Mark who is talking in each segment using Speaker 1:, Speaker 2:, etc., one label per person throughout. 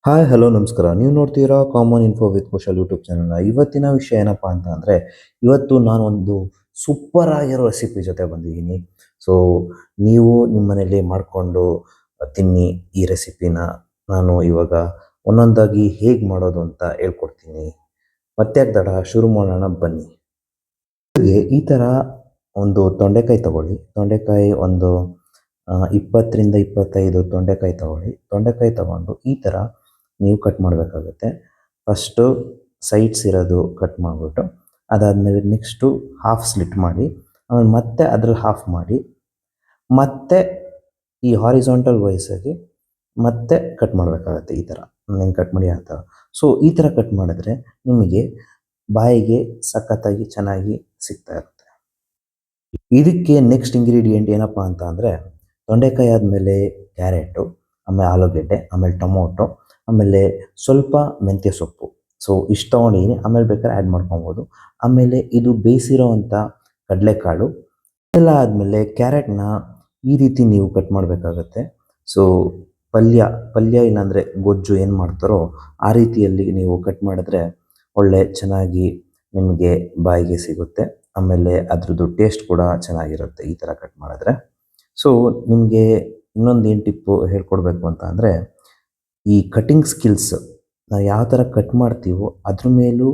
Speaker 1: Hi hello ನಮಸ್ಕಾರ. ನೀವು ನೋಡ್ತೀರಾ common info with Kushal YouTube ಚಾನಲ್ನ. ಇವತ್ತಿನ ವಿಷಯ ಏನಪ್ಪ ಅಂತ ಅಂದರೆ, ಇವತ್ತು ನಾನೊಂದು ಸೂಪರ್ ಆಗಿರೋ ರೆಸಿಪಿ ಜೊತೆ ಬಂದಿದ್ದೀನಿ. ಸೊ ನೀವು ನಿಮ್ಮ ಮನೇಲಿ ಮಾಡಿಕೊಂಡು ತಿನ್ನಿ ಈ ರೆಸಿಪಿನ. ನಾನು ಇವಾಗ ಒಂದೊಂದಾಗಿ ಹೇಗೆ ಮಾಡೋದು ಅಂತ ಹೇಳ್ಕೊಡ್ತೀನಿ. ಮತ್ತೆ ತಡ ಶುರು ಮಾಡೋಣ ಬನ್ನಿ. ಈ ಥರ ಒಂದು ತೊಂಡೆಕಾಯಿ ತಗೊಳ್ಳಿ. ತೊಂಡೆಕಾಯಿ ಒಂದು 20ರಿಂದ 25 ತೊಂಡೆಕಾಯಿ ತಗೊಳ್ಳಿ. ತೊಂಡೆಕಾಯಿ ತಗೊಂಡು ಈ ಥರ ನೀವು ಕಟ್ ಮಾಡಬೇಕಾಗುತ್ತೆ. ಫಸ್ಟು ಸೈಡ್ಸ್ ಇರೋದು ಕಟ್ ಮಾಡಿಬಿಟ್ಟು, ಅದಾದಮೇಲೆ ನೆಕ್ಸ್ಟು ಹಾಫ್ ಸ್ಲಿಟ್ ಮಾಡಿ, ಆಮೇಲೆ ಮತ್ತೆ ಅದ್ರಲ್ಲಿ ಹಾಫ್ ಮಾಡಿ, ಮತ್ತೆ ಈ ಹಾರಿಸಾಂಟಲ್ ವೈಸಾಗಿ ಮತ್ತೆ ಕಟ್ ಮಾಡಬೇಕಾಗತ್ತೆ. ಈ ಥರ ಹಿಂಗೆ ಕಟ್ ಮಾಡಿ ಆ ಥರ. ಸೊ ಈ ಥರ ಕಟ್ ಮಾಡಿದ್ರೆ ನಿಮಗೆ ಬಾಯಿಗೆ ಸಖತ್ತಾಗಿ ಚೆನ್ನಾಗಿ ಸಿಗ್ತಾ ಇರುತ್ತೆ. ಇದಕ್ಕೆ ನೆಕ್ಸ್ಟ್ ಇಂಗ್ರೀಡಿಯೆಂಟ್ ಏನಪ್ಪ ಅಂತ ಅಂದರೆ, ತೊಂಡೆಕಾಯಿ ಆದಮೇಲೆ ಕ್ಯಾರೆಟು, ಆಮೇಲೆ ಆಲೂಗೆಡ್ಡೆ, ಆಮೇಲೆ ಟೊಮೊಟೊ, ಆಮೇಲೆ ಸ್ವಲ್ಪ ಮೆಂತ್ಯ ಸೊಪ್ಪು. ಸೊ ಇಷ್ಟು ತೊಗೊಂಡಿದ್ದೀನಿ. ಆಮೇಲೆ ಬೇಕಾದ್ರೆ ಆ್ಯಡ್ ಮಾಡ್ಕೊಬೋದು. ಆಮೇಲೆ ಇದು ಬೇಯಿಸಿರೋವಂಥ ಕಡಲೆಕಾಳು ಎಲ್ಲ ಆದಮೇಲೆ ಕ್ಯಾರೆಟ್ನ ಈ ರೀತಿ ನೀವು ಕಟ್ ಮಾಡಬೇಕಾಗತ್ತೆ. ಸೊ ಪಲ್ಯ ಇಲ್ಲಾಂದರೆ ಗೊಜ್ಜು ಏನು ಮಾಡ್ತಾರೋ ಆ ರೀತಿಯಲ್ಲಿ ನೀವು ಕಟ್ ಮಾಡಿದ್ರೆ ಒಳ್ಳೆ ಚೆನ್ನಾಗಿ ನಿಮಗೆ ಬಾಯಿಗೆ ಸಿಗುತ್ತೆ. ಆಮೇಲೆ ಅದ್ರದ್ದು ಟೇಸ್ಟ್ ಕೂಡ ಚೆನ್ನಾಗಿರುತ್ತೆ ಈ ಥರ ಕಟ್ ಮಾಡಿದ್ರೆ. ಸೊ ನಿಮಗೆ ಇನ್ನೊಂದು ಏನು ಟಿಪ್ಪು ಹೇಳ್ಕೊಡ್ಬೇಕು ಅಂತ ಅಂದರೆ, ಈ ಕಟಿಂಗ್ ಸ್ಕಿಲ್ಸ್ ನಾವು ಯಾವ ಥರ ಕಟ್ ಮಾಡ್ತೀವೋ ಅದ್ರ ಮೇಲೂ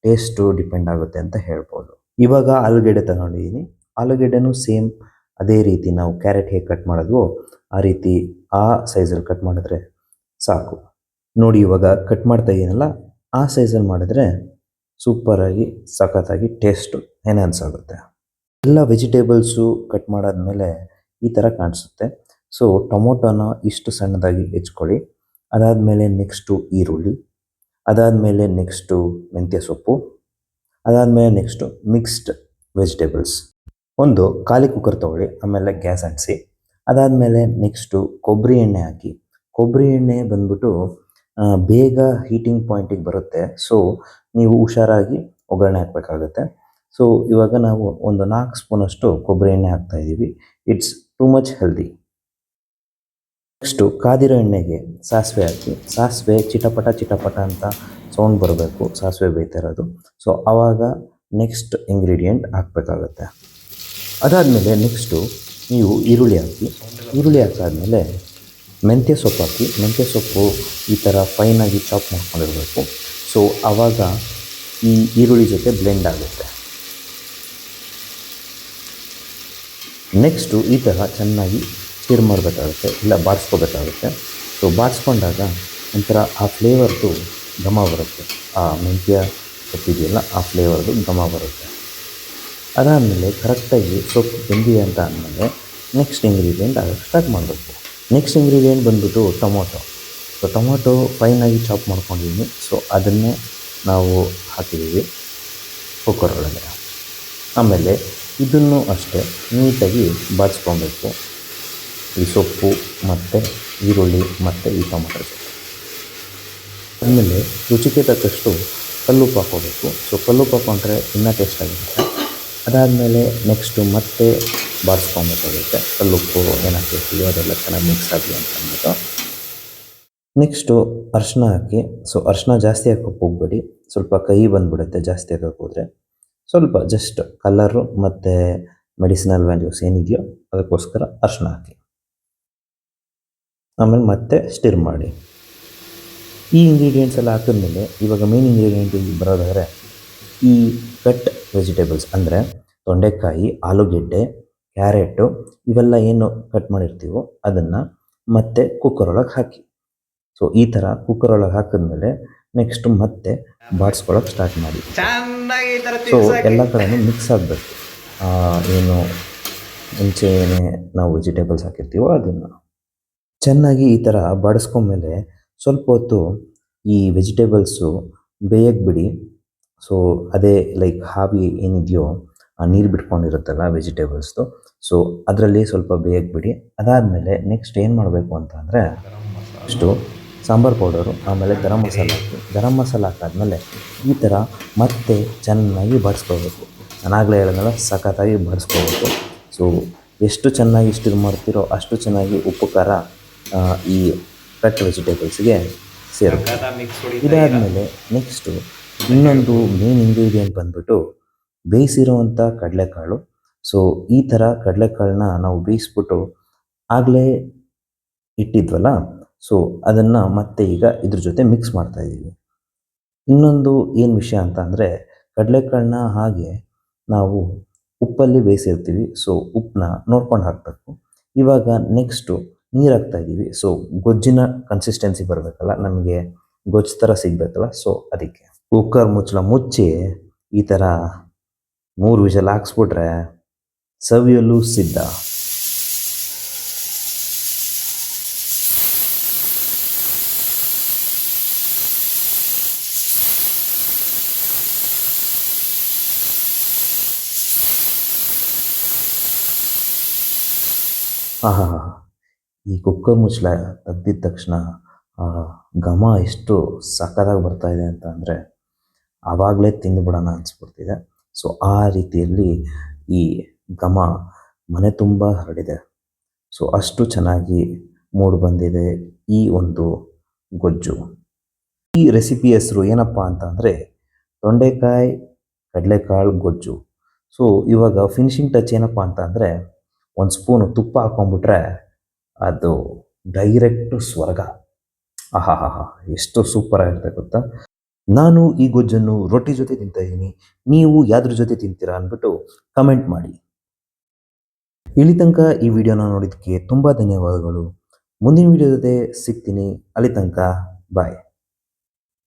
Speaker 1: ಟೇಸ್ಟು ಡಿಪೆಂಡ್ ಆಗುತ್ತೆ ಅಂತ ಹೇಳ್ಬೋದು. ಇವಾಗ ಆಲೂಗೆಡ್ಡೆ ತಗೊಂಡಿದ್ದೀನಿ. ಆಲೂಗೆಡ್ಡೆನೂ ಸೇಮ್ ಅದೇ ರೀತಿ ನಾವು ಕ್ಯಾರೆಟ್ ಹೇಗೆ ಕಟ್ ಮಾಡಿದ್ವೋ ಆ ರೀತಿ ಆ ಸೈಜಲ್ಲಿ ಕಟ್ ಮಾಡಿದ್ರೆ ಸಾಕು. ನೋಡಿ ಇವಾಗ ಕಟ್ ಮಾಡ್ತಾ ಇದ್ದೀನಲ್ಲ, ಆ ಸೈಜಲ್ಲಿ ಮಾಡಿದ್ರೆ ಸೂಪರಾಗಿ ಸಖತ್ತಾಗಿ ಟೇಸ್ಟು ಎನ್ಹಾನ್ಸ್ ಆಗುತ್ತೆ. ಎಲ್ಲ ವೆಜಿಟೇಬಲ್ಸು ಕಟ್ ಮಾಡಾದ್ಮೇಲೆ ಈ ಥರ ಕಾಣಿಸುತ್ತೆ. ಸೊ ಟೊಮೊಟೊನ ಇಷ್ಟು ಸಣ್ಣದಾಗಿ ಹೆಚ್ಕೊಳ್ಳಿ. ಅದಾದಮೇಲೆ ನೆಕ್ಸ್ಟು ಈರುಳ್ಳಿ, ಅದಾದಮೇಲೆ ನೆಕ್ಸ್ಟು ಮೆಂತ್ಯ ಸೊಪ್ಪು, ಅದಾದಮೇಲೆ ನೆಕ್ಸ್ಟು ಮಿಕ್ಸ್ಡ್ ವೆಜಿಟೇಬಲ್ಸ್. ಒಂದು ಖಾಲಿ ಕುಕ್ಕರ್ ತೊಗೊಳ್ಳಿ, ಆಮೇಲೆ ಗ್ಯಾಸ್ ಅಂಟಿಸಿ. ಅದಾದಮೇಲೆ ನೆಕ್ಸ್ಟು ಕೊಬ್ಬರಿ ಎಣ್ಣೆ ಹಾಕಿ. ಕೊಬ್ಬರಿ ಎಣ್ಣೆ ಬಂದ್ಬಿಟ್ಟು ಬೇಗ ಹೀಟಿಂಗ್ ಪಾಯಿಂಟಿಗೆ ಬರುತ್ತೆ. ಸೊ ನೀವು ಹುಷಾರಾಗಿ ಒಗ್ಗರಣೆ ಹಾಕಬೇಕಾಗುತ್ತೆ. ಸೊ ಇವಾಗ ನಾವು ಒಂದು 4 ಸ್ಪೂನಷ್ಟು ಕೊಬ್ಬರಿ ಎಣ್ಣೆ ಹಾಕ್ತಾಯಿದ್ದೀವಿ. It's too much healthy. Next ಕಾದಿರೋ ಎಣ್ಣೆಗೆ ಸಾಸಿವೆ ಹಾಕಿ. ಸಾಸಿವೆ ಚಿಟಪಟ ಅಂತ ಸೌಂಡ್ ಬರಬೇಕು, ಸಾಸಿವೆ ಬೇಯ್ತಾ ಇರೋದು. ಸೊ ಆವಾಗ ನೆಕ್ಸ್ಟ್ ಇಂಗ್ರೀಡಿಯೆಂಟ್ ಹಾಕಬೇಕಾಗತ್ತೆ. ಅದಾದಮೇಲೆ ನೆಕ್ಸ್ಟು ನೀವು ಈರುಳ್ಳಿ ಹಾಕಿ. ಈರುಳ್ಳಿ ಹಾಕಾದ್ಮೇಲೆ ಮೆಂತ್ಯ ಸೊಪ್ಪು ಹಾಕಿ. ಮೆಂತ್ಯ ಸೊಪ್ಪು ಈ ಥರ ಫೈನಾಗಿ ಚಾಪ್ ಮಾಡ್ಕೊಂಡಿರಬೇಕು. ಸೊ ಆವಾಗ ಈ ಈರುಳ್ಳಿ ಜೊತೆ ಬ್ಲೆಂಡ್ ಆಗುತ್ತೆ. ನೆಕ್ಸ್ಟು ಈ ಥರ ಚೆನ್ನಾಗಿ ಸ್ಟಿರ್ ಮಾಡಬೇಕಾಗುತ್ತೆ, ಇಲ್ಲ ಬಾಡಿಸ್ಕೋಬೇಕಾಗುತ್ತೆ. ಸೊ ಬಾಡಿಸ್ಕೊಂಡಾಗ ಒಂಥರ ಆ ಫ್ಲೇವರ್ದು ಘಮ ಬರುತ್ತೆ. ಆ ಮೆಂತ್ಯ ಸೊಪ್ಪಿದೆಯಲ್ಲ, ಆ ಫ್ಲೇವರ್ದು ಘಮ ಬರುತ್ತೆ. ಅದಾದಮೇಲೆ ಕರೆಕ್ಟಾಗಿ ಸೊಪ್ಪು ಬೆಂದಿದೆ ಅಂತ ಅಂದಮೇಲೆ ನೆಕ್ಸ್ಟ್ ಇಂಗ್ರೀಡಿಯೆಂಟ್ ಅದಕ್ಕೆ ಸ್ಟಾರ್ಟ್ ಮಾಡಬೇಕು. ನೆಕ್ಸ್ಟ್ ಇಂಗ್ರೀಡಿಯೆಂಟ್ ಬಂದ್ಬಿಟ್ಟು ಟೊಮೊಟೊ. ಸೊ ಟೊಮೊಟೊ ಫೈನಾಗಿ ಚಾಪ್ ಮಾಡ್ಕೊಂಡಿದ್ದೀನಿ. ಸೊ ಅದನ್ನೇ ನಾವು ಹಾಕಿದ್ದೀವಿ ಕುಕ್ಕರ್ ಒಳಗೆ. ಆಮೇಲೆ ಇದನ್ನು ಅಷ್ಟೇ ನೀಟಾಗಿ ಬಾಡಿಸ್ಕೊಬೇಕು, ಈ ಸೊಪ್ಪು ಮತ್ತು ಈರುಳ್ಳಿ ಮತ್ತು ಈ ಟೊಮೊಟೊ ಸೊಪ್ಪು. ಆಮೇಲೆ ರುಚಿಗೆ ತಕ್ಕಷ್ಟು ಕಲ್ಲುಪ್ಪು ಹಾಕ್ಕೋಬೇಕು. ಸೊ ಕಲ್ಲುಪ್ಪು ಹಾಕ್ಕೊಂಡ್ರೆ ಇನ್ನೂ ಟೇಸ್ಟ್ ಆಗಿರುತ್ತೆ. ಅದಾದಮೇಲೆ ನೆಕ್ಸ್ಟು ಮತ್ತೆ ಬಾಡಿಸ್ಕೊಬೇಕಾಗುತ್ತೆ. ಕಲ್ಲುಪ್ಪು ಏನು ಹಾಕಿರ್ತೀವಿ ಅದೆಲ್ಲ ಚೆನ್ನಾಗಿ ಮಿಕ್ಸ್ ಆಗಲಿ ಅಂತ ಅಂದ್ಬಿಟ್ಟು. ನೆಕ್ಸ್ಟು ಅರಿಶಿನ ಹಾಕಿ. ಸೊ ಅರಿಶಿನ ಜಾಸ್ತಿ ಹಾಕೋಕ್ಕೆ ಹೋಗಬೇಡಿ, ಸ್ವಲ್ಪ ಕಹಿ ಬಂದುಬಿಡುತ್ತೆ ಜಾಸ್ತಿ ಹಾಕೋಕ್ಕೆ ಹೋದರೆ. ಸ್ವಲ್ಪ ಜಸ್ಟ್ ಕಲರು ಮತ್ತು ಮೆಡಿಸಿನಲ್ ವ್ಯಾಲ್ಯೂಸ್ ಏನಿದೆಯೋ ಅದಕ್ಕೋಸ್ಕರ ಅರಿಶಿನ ಹಾಕಿ. ಆಮೇಲೆ ಮತ್ತೆ ಸ್ಟಿರ್ ಮಾಡಿ. ಈ ಇಂಗ್ರೀಡಿಯೆಂಟ್ಸ್ ಎಲ್ಲ ಹಾಕಿದ್ಮೇಲೆ ಇವಾಗ ಮೇನ್ ಇಂಗ್ರೀಡಿಯೆಂಟಿಗೆ ಬರೋದಾದರೆ, ಈ ಕಟ್ ವೆಜಿಟೇಬಲ್ಸ್ ಅಂದರೆ ತೊಂಡೆಕಾಯಿ, ಆಲೂಗೆಡ್ಡೆ, ಕ್ಯಾರೆಟು ಇವೆಲ್ಲ ಏನು ಕಟ್ ಮಾಡಿರ್ತೀವೋ ಅದನ್ನು ಮತ್ತೆ ಕುಕ್ಕರ್ ಒಳಗೆ ಹಾಕಿ. ಸೊ ಈ ಥರ ಕುಕ್ಕರ್ ಒಳಗೆ ಹಾಕಿದ್ಮೇಲೆ ನೆಕ್ಸ್ಟು ಮತ್ತೆ ಬಾಡಿಸ್ಕೊಳಕ್ಕೆ ಸ್ಟಾರ್ಟ್ ಮಾಡಿ. ಸೊ ಎಲ್ಲ ಕಡೆಯೂ ಮಿಕ್ಸ್ ಆಗಬೇಕು. ಏನು ಮುಂಚೆ ಏನೇ ನಾವು ವೆಜಿಟೇಬಲ್ಸ್ ಹಾಕಿರ್ತೀವೋ ಅದನ್ನು ಚೆನ್ನಾಗಿ ಈ ಥರ ಬಾಡಿಸ್ಕೊಂಡ್ಮೇಲೆ ಸ್ವಲ್ಪ ಹೊತ್ತು ಈ ವೆಜಿಟೇಬಲ್ಸು ಬೇಯಕ್ಕೆ ಬಿಡಿ. ಸೊ ಅದೇ ಲೈಕ್ ಹಾವಿ ಏನಿದೆಯೋ ಆ ನೀರು ಬಿಟ್ಕೊಂಡಿರುತ್ತಲ್ಲ ವೆಜಿಟೇಬಲ್ಸ್ದು, ಸೊ ಅದರಲ್ಲಿ ಸ್ವಲ್ಪ ಬೇಯಕ್ಕೆ ಬಿಡಿ. ಅದಾದಮೇಲೆ ನೆಕ್ಸ್ಟ್ ಏನು ಮಾಡಬೇಕು ಅಂತ ಅಂದರೆ, ನೆಕ್ಸ್ಟು ಸಾಂಬಾರು ಪೌಡರು, ಆಮೇಲೆ ಗರಂ ಮಸಾಲ ಹಾಕಿ. ಗರಂ ಮಸಾಲ ಹಾಕಾದ್ಮೇಲೆ ಈ ಥರ ಮತ್ತೆ ಚೆನ್ನಾಗಿ ಬಾಡಿಸ್ಕೋಬೇಕು. ನಾನಾಗಲೇ ಹೇಳಿದ್ನಲ್ಲ, ಸಖತ್ತಾಗಿ ಬಾಡಿಸ್ಕೋಬೇಕು. ಸೊ ಎಷ್ಟು ಚೆನ್ನಾಗಿ ಸ್ಟಿರ್ ಮಾಡ್ತೀರೋ ಅಷ್ಟು ಚೆನ್ನಾಗಿ ಉಪ್ಪು ಖಾರ ಈ ಕಟ್ ವೆಜಿಟೇಬಲ್ಸ್ಗೆ ಸೇರುತ್ತೆ. ಇದಾದಮೇಲೆ ನೆಕ್ಸ್ಟು ಇನ್ನೊಂದು ಮೇನ್ ಇಂಗ್ರೀಡಿಯೆಂಟ್ ಬಂದ್ಬಿಟ್ಟು ಬೇಯಿಸಿರುವಂಥ ಕಡಲೆಕಾಳು. ಸೊ ಈ ಥರ ಕಡಲೆಕಾಳನ್ನ ನಾವು ಬೇಯಿಸ್ಬಿಟ್ಟು ಆಗಲೇ ಇಟ್ಟಿದ್ವಲ್ಲ, ಸೊ ಅದನ್ನು ಮತ್ತೆ ಈಗ ಇದ್ರ ಜೊತೆ ಮಿಕ್ಸ್ ಮಾಡ್ತಾ ಇದ್ದೀವಿ. ಇನ್ನೊಂದು ಏನು ವಿಷಯ ಅಂತ ಅಂದರೆ ಕಡಲೆಕಾಳನ್ನ ಹಾಗೆ ನಾವು ಉಪ್ಪಲ್ಲಿ ಬೇಯಿಸಿರ್ತೀವಿ. ಸೊ ಉಪ್ಪನ್ನ ನೋಡ್ಕೊಂಡು ಹಾಕಬೇಕು. ಇವಾಗ ನೆಕ್ಸ್ಟು ನೀರು ಹಾಕ್ತಾ ಇದ್ದೀವಿ. ಸೊ ಗೊಜ್ಜಿನ ಕನ್ಸಿಸ್ಟೆನ್ಸಿ ಬರಬೇಕಲ್ಲ, ನಮಗೆ ಗೊಜ್ಜು ಥರ ಸಿಗಬೇಕಲ್ಲ, ಸೊ ಅದಕ್ಕೆ ಕುಕ್ಕರ್ ಮುಚ್ಚಳ ಮುಚ್ಚಿ ಈ ಥರ 3 ವಿಷಲ್ ಹಾಕ್ಸ್ಬಿಟ್ರೆ ಸವಿಯಲು ಸಿದ್ಧ. ಆಹಾ, ಈ ಕುಕ್ಕರ್ ಮುಚ್ಚಳ ತೆಗ್ದಿದ ತಕ್ಷಣ ಘಮ ಎಷ್ಟು ಸಖತ್ತಾಗಿ ಬರ್ತಾ ಇದೆ ಅಂತ ಅಂದರೆ ಆವಾಗಲೇ ತಿಂದುಬಿಡೋಣ ಅನಿಸ್ಬಿಡ್ತಿದೆ. ಸೊ ಆ ರೀತಿಯಲ್ಲಿ ಈ ಘಮ ಮನೆ ತುಂಬ ಹರಡಿದೆ. ಸೊ ಅಷ್ಟು ಚೆನ್ನಾಗಿ ಮೂಡಿ ಬಂದಿದೆ ಈ ಒಂದು ಗೊಜ್ಜು. ಈ ರೆಸಿಪಿ ಹೆಸರು ಏನಪ್ಪ ಅಂತ ಅಂದರೆ ತೊಂಡೆಕಾಯಿ ಕಡಲೆಕಾಳು ಗೊಜ್ಜು. ಸೊ ಇವಾಗ ಫಿನಿಶಿಂಗ್ ಟಚ್ ಏನಪ್ಪ ಅಂತ ಅಂದರೆ 1 ಸ್ಪೂನು ತುಪ್ಪ ಹಾಕ್ಕೊಂಬಿಟ್ರೆ ಅದು ಡೈರೆಕ್ಟು ಸ್ವರ್ಗ. ಆಹಾಹಾ, ಎಷ್ಟು ಸೂಪರಾಗಿರುತ್ತೆ ಗೊತ್ತಾ. ನಾನು ಈ ಗೊಜ್ಜನ್ನು ರೊಟ್ಟಿ ಜೊತೆ ತಿಂತಾ ಇದ್ದೀನಿ. ನೀವು ಯಾವ್ದ್ರ ಜೊತೆ ತಿಂತೀರಾ ಅಂದ್ಬಿಟ್ಟು ಕಮೆಂಟ್ ಮಾಡಿ. ಇಲ್ಲಿ ತನಕ ಈ ವಿಡಿಯೋನ ನೋಡಿದ್ದಕ್ಕೆ ತುಂಬ ಧನ್ಯವಾದಗಳು. ಮುಂದಿನ ವಿಡಿಯೋ ಜೊತೆ ಸಿಗ್ತೀನಿ. ಅಲ್ಲಿ ತನಕ ಬಾಯ್.